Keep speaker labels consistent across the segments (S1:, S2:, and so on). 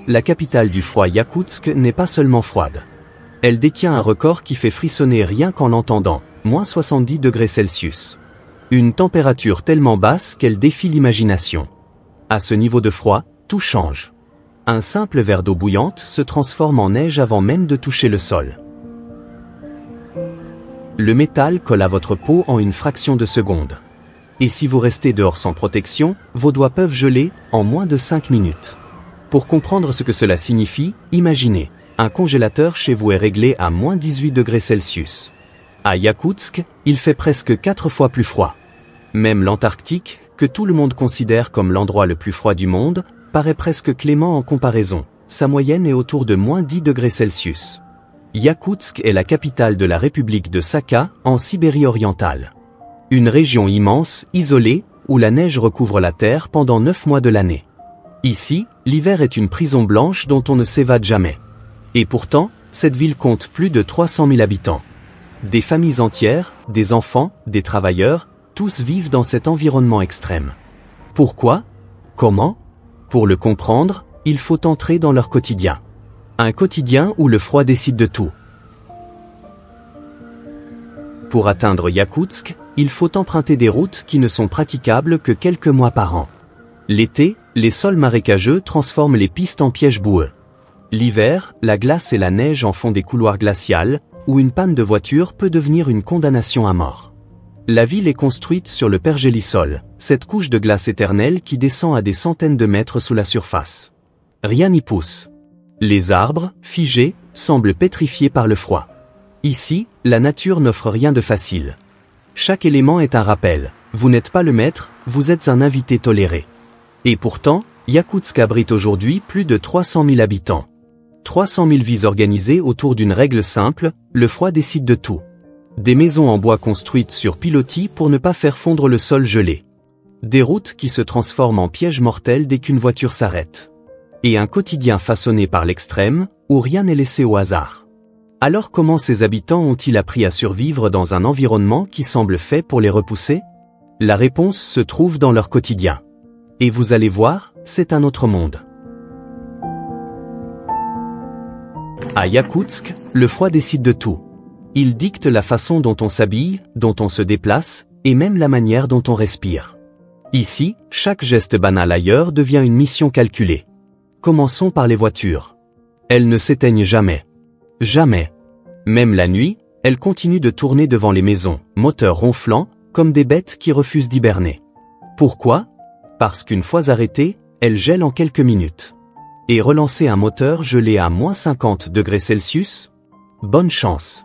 S1: la capitale du froid Yakoutsk n'est pas seulement froide. Elle détient un record qui fait frissonner rien qu'en l'entendant, -70°C. Une température tellement basse qu'elle défie l'imagination. À ce niveau de froid, tout change. Un simple verre d'eau bouillante se transforme en neige avant même de toucher le sol. Le métal colle à votre peau en une fraction de seconde. Et si vous restez dehors sans protection, vos doigts peuvent geler en moins de 5 minutes. Pour comprendre ce que cela signifie, imaginez, un congélateur chez vous est réglé à -18°C. À Yakoutsk, il fait presque 4 fois plus froid. Même l'Antarctique, que tout le monde considère comme l'endroit le plus froid du monde, paraît presque clément en comparaison. Sa moyenne est autour de -10°C. Yakoutsk est la capitale de la République de Sakha, en Sibérie orientale. Une région immense, isolée, où la neige recouvre la terre pendant 9 mois de l'année. Ici, l'hiver est une prison blanche dont on ne s'évade jamais. Et pourtant, cette ville compte plus de 300 000 habitants. Des familles entières, des enfants, des travailleurs, tous vivent dans cet environnement extrême. Pourquoi? Comment? Pour le comprendre, il faut entrer dans leur quotidien. Un quotidien où le froid décide de tout. Pour atteindre Yakoutsk, il faut emprunter des routes qui ne sont praticables que quelques mois par an. L'été, les sols marécageux transforment les pistes en pièges boueux. L'hiver, la glace et la neige en font des couloirs glacials, où une panne de voiture peut devenir une condamnation à mort. La ville est construite sur le pergélisol, cette couche de glace éternelle qui descend à des centaines de mètres sous la surface. Rien n'y pousse. Les arbres, figés, semblent pétrifiés par le froid. Ici, la nature n'offre rien de facile. Chaque élément est un rappel. Vous n'êtes pas le maître, vous êtes un invité toléré. Et pourtant, Yakoutsk abrite aujourd'hui plus de 300 000 habitants. 300 000 vies organisées autour d'une règle simple, le froid décide de tout. Des maisons en bois construites sur pilotis pour ne pas faire fondre le sol gelé. Des routes qui se transforment en pièges mortels dès qu'une voiture s'arrête. Et un quotidien façonné par l'extrême, où rien n'est laissé au hasard. Alors comment ces habitants ont-ils appris à survivre dans un environnement qui semble fait pour les repousser? La réponse se trouve dans leur quotidien. Et vous allez voir, c'est un autre monde. À Yakoutsk, le froid décide de tout. Il dicte la façon dont on s'habille, dont on se déplace, et même la manière dont on respire. Ici, chaque geste banal ailleurs devient une mission calculée. Commençons par les voitures. Elles ne s'éteignent jamais. Jamais. Même la nuit, elles continuent de tourner devant les maisons, moteurs ronflants, comme des bêtes qui refusent d'hiberner. Pourquoi? Parce qu'une fois arrêtées, elles gèlent en quelques minutes. Et relancer un moteur gelé à -50°C? Bonne chance.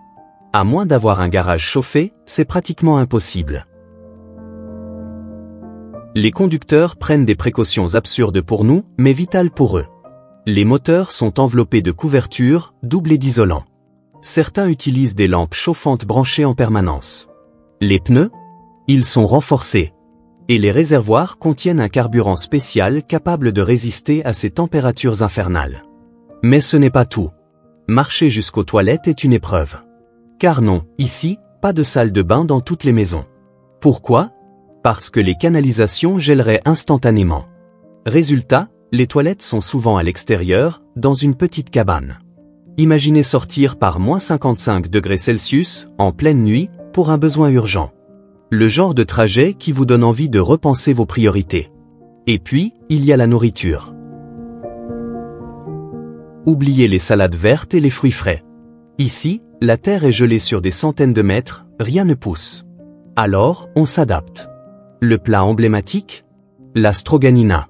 S1: À moins d'avoir un garage chauffé, c'est pratiquement impossible. Les conducteurs prennent des précautions absurdes pour nous, mais vitales pour eux. Les moteurs sont enveloppés de couvertures, doublées d'isolants. Certains utilisent des lampes chauffantes branchées en permanence. Les pneus? Ils sont renforcés. Et les réservoirs contiennent un carburant spécial capable de résister à ces températures infernales. Mais ce n'est pas tout. Marcher jusqu'aux toilettes est une épreuve. Car non, ici, pas de salle de bain dans toutes les maisons. Pourquoi? Parce que les canalisations gèleraient instantanément. Résultat, les toilettes sont souvent à l'extérieur, dans une petite cabane. Imaginez sortir par -55°C, en pleine nuit, pour un besoin urgent. Le genre de trajet qui vous donne envie de repenser vos priorités. Et puis, il y a la nourriture. Oubliez les salades vertes et les fruits frais. Ici, la terre est gelée sur des centaines de mètres, rien ne pousse. Alors, on s'adapte. Le plat emblématique? La stroganina.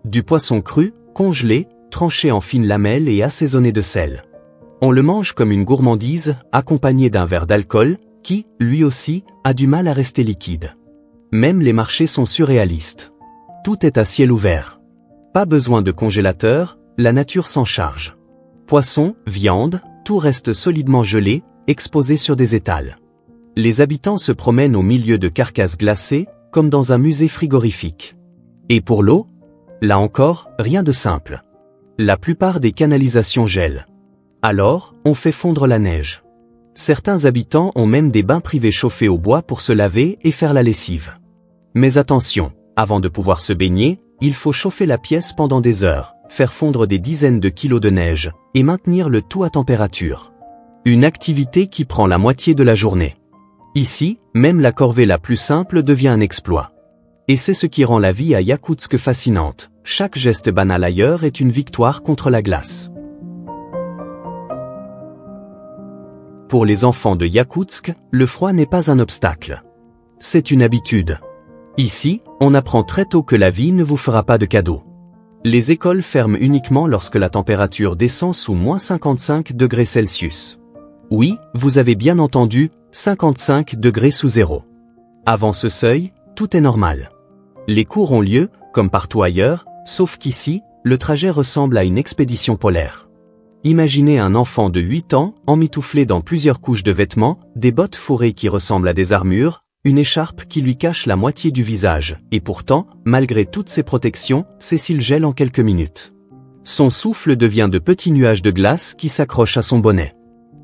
S1: Du poisson cru, congelé, tranché en fines lamelles et assaisonné de sel. On le mange comme une gourmandise, accompagné d'un verre d'alcool, qui, lui aussi, a du mal à rester liquide. Même les marchés sont surréalistes. Tout est à ciel ouvert. Pas besoin de congélateur, la nature s'en charge. Poisson, viande, tout reste solidement gelé, exposé sur des étals. Les habitants se promènent au milieu de carcasses glacées, comme dans un musée frigorifique. Et pour l'eau? Là encore, rien de simple. La plupart des canalisations gèlent. Alors, on fait fondre la neige. Certains habitants ont même des bains privés chauffés au bois pour se laver et faire la lessive. Mais attention, avant de pouvoir se baigner, il faut chauffer la pièce pendant des heures, faire fondre des dizaines de kilos de neige, et maintenir le tout à température. Une activité qui prend la moitié de la journée. Ici, même la corvée la plus simple devient un exploit. Et c'est ce qui rend la vie à Yakoutsk fascinante. Chaque geste banal ailleurs est une victoire contre la glace. Pour les enfants de Yakoutsk, le froid n'est pas un obstacle. C'est une habitude. Ici, on apprend très tôt que la vie ne vous fera pas de cadeaux. Les écoles ferment uniquement lorsque la température descend sous -55 degrés Celsius. Oui, vous avez bien entendu, 55 degrés sous zéro. Avant ce seuil, tout est normal. Les cours ont lieu, comme partout ailleurs, sauf qu'ici, le trajet ressemble à une expédition polaire. Imaginez un enfant de 8 ans, emmitouflé dans plusieurs couches de vêtements, des bottes fourrées qui ressemblent à des armures, une écharpe qui lui cache la moitié du visage, et pourtant, malgré toutes ces protections, Cécile gèle en quelques minutes. Son souffle devient de petits nuages de glace qui s'accrochent à son bonnet.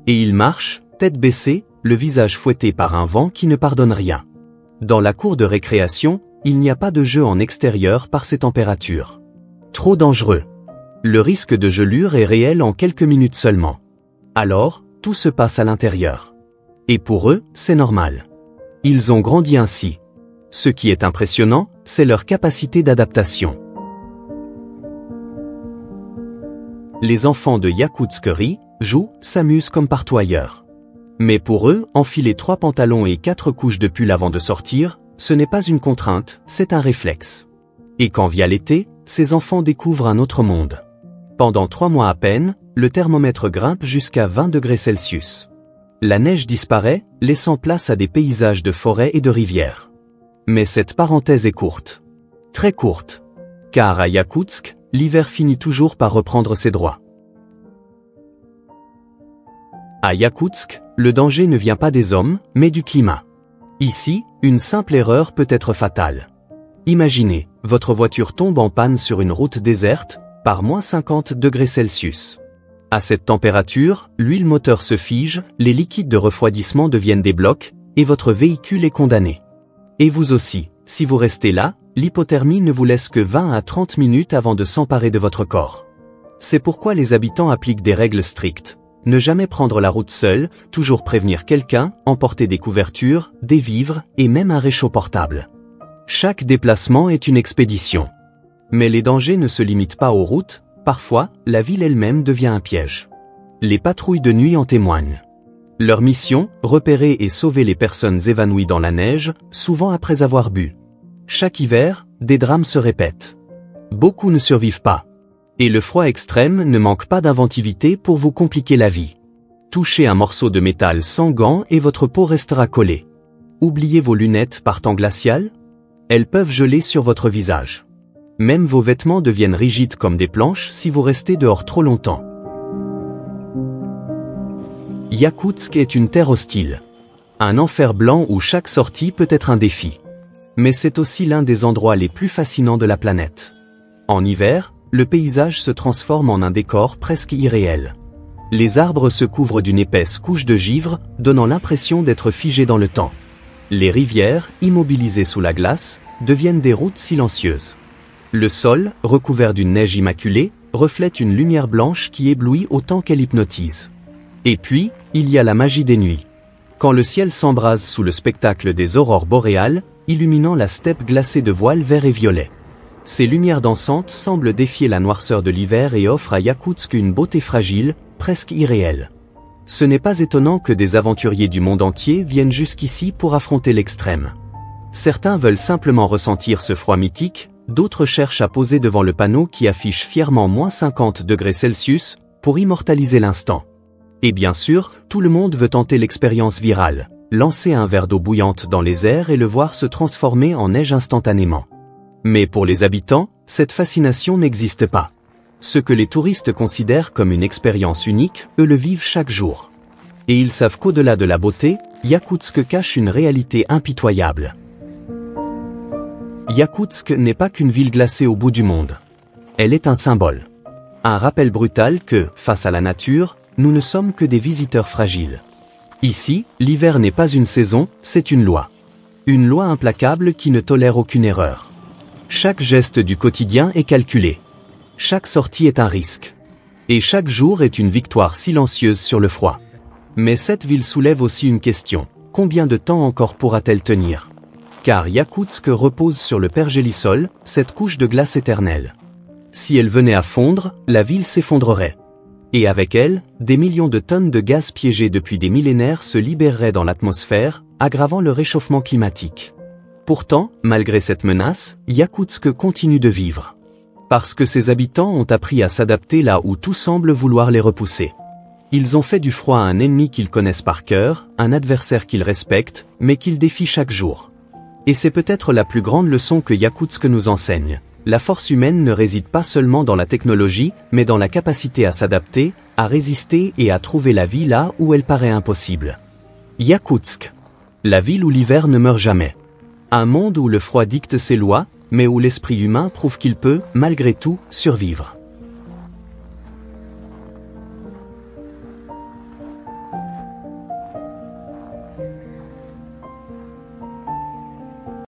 S1: Et il marche, tête baissée, le visage fouetté par un vent qui ne pardonne rien. Dans la cour de récréation, il n'y a pas de jeu en extérieur par ces températures. Trop dangereux. Le risque de gelure est réel en quelques minutes seulement. Alors, tout se passe à l'intérieur. Et pour eux, c'est normal. Ils ont grandi ainsi. Ce qui est impressionnant, c'est leur capacité d'adaptation. Les enfants de Yakoutsk rient, jouent, s'amusent comme partout ailleurs. Mais pour eux, enfiler 3 pantalons et 4 couches de pull avant de sortir, ce n'est pas une contrainte, c'est un réflexe. Et quand vient l'été, ces enfants découvrent un autre monde. Pendant 3 mois à peine, le thermomètre grimpe jusqu'à 20 degrés Celsius. La neige disparaît, laissant place à des paysages de forêts et de rivières. Mais cette parenthèse est courte. Très courte. Car à Yakoutsk, l'hiver finit toujours par reprendre ses droits. À Yakoutsk, le danger ne vient pas des hommes, mais du climat. Ici, une simple erreur peut être fatale. Imaginez, votre voiture tombe en panne sur une route déserte, par -50 degrés Celsius. À cette température, l'huile moteur se fige, les liquides de refroidissement deviennent des blocs, et votre véhicule est condamné. Et vous aussi, si vous restez là, l'hypothermie ne vous laisse que 20 à 30 minutes avant de s'emparer de votre corps. C'est pourquoi les habitants appliquent des règles strictes. Ne jamais prendre la route seul, toujours prévenir quelqu'un, emporter des couvertures, des vivres, et même un réchaud portable. Chaque déplacement est une expédition. Mais les dangers ne se limitent pas aux routes, parfois, la ville elle-même devient un piège. Les patrouilles de nuit en témoignent. Leur mission, repérer et sauver les personnes évanouies dans la neige, souvent après avoir bu. Chaque hiver, des drames se répètent. Beaucoup ne survivent pas. Et le froid extrême ne manque pas d'inventivité pour vous compliquer la vie. Touchez un morceau de métal sans gants et votre peau restera collée. Oubliez vos lunettes par temps glacial? Elles peuvent geler sur votre visage. Même vos vêtements deviennent rigides comme des planches si vous restez dehors trop longtemps. Yakoutsk est une terre hostile. Un enfer blanc où chaque sortie peut être un défi. Mais c'est aussi l'un des endroits les plus fascinants de la planète. En hiver, le paysage se transforme en un décor presque irréel. Les arbres se couvrent d'une épaisse couche de givre, donnant l'impression d'être figés dans le temps. Les rivières, immobilisées sous la glace, deviennent des routes silencieuses. Le sol, recouvert d'une neige immaculée, reflète une lumière blanche qui éblouit autant qu'elle hypnotise. Et puis, il y a la magie des nuits. Quand le ciel s'embrase sous le spectacle des aurores boréales, illuminant la steppe glacée de voiles verts et violets. Ces lumières dansantes semblent défier la noirceur de l'hiver et offrent à Yakoutsk une beauté fragile, presque irréelle. Ce n'est pas étonnant que des aventuriers du monde entier viennent jusqu'ici pour affronter l'extrême. Certains veulent simplement ressentir ce froid mythique, d'autres cherchent à poser devant le panneau qui affiche fièrement -50 degrés Celsius, pour immortaliser l'instant. Et bien sûr, tout le monde veut tenter l'expérience virale, lancer un verre d'eau bouillante dans les airs et le voir se transformer en neige instantanément. Mais pour les habitants, cette fascination n'existe pas. Ce que les touristes considèrent comme une expérience unique, eux le vivent chaque jour. Et ils savent qu'au-delà de la beauté, Yakoutsk cache une réalité impitoyable. Yakoutsk n'est pas qu'une ville glacée au bout du monde. Elle est un symbole. Un rappel brutal que, face à la nature, nous ne sommes que des visiteurs fragiles. Ici, l'hiver n'est pas une saison, c'est une loi. Une loi implacable qui ne tolère aucune erreur. Chaque geste du quotidien est calculé. Chaque sortie est un risque. Et chaque jour est une victoire silencieuse sur le froid. Mais cette ville soulève aussi une question. Combien de temps encore pourra-t-elle tenir? Car Yakoutsk repose sur le pergélisol, cette couche de glace éternelle. Si elle venait à fondre, la ville s'effondrerait. Et avec elle, des millions de tonnes de gaz piégés depuis des millénaires se libéreraient dans l'atmosphère, aggravant le réchauffement climatique. Pourtant, malgré cette menace, Yakoutsk continue de vivre. Parce que ses habitants ont appris à s'adapter là où tout semble vouloir les repousser. Ils ont fait du froid un ennemi qu'ils connaissent par cœur, un adversaire qu'ils respectent, mais qu'ils défient chaque jour. Et c'est peut-être la plus grande leçon que Yakoutsk nous enseigne. La force humaine ne réside pas seulement dans la technologie, mais dans la capacité à s'adapter, à résister et à trouver la vie là où elle paraît impossible. Yakoutsk. La ville où l'hiver ne meurt jamais. Un monde où le froid dicte ses lois, mais où l'esprit humain prouve qu'il peut, malgré tout, survivre.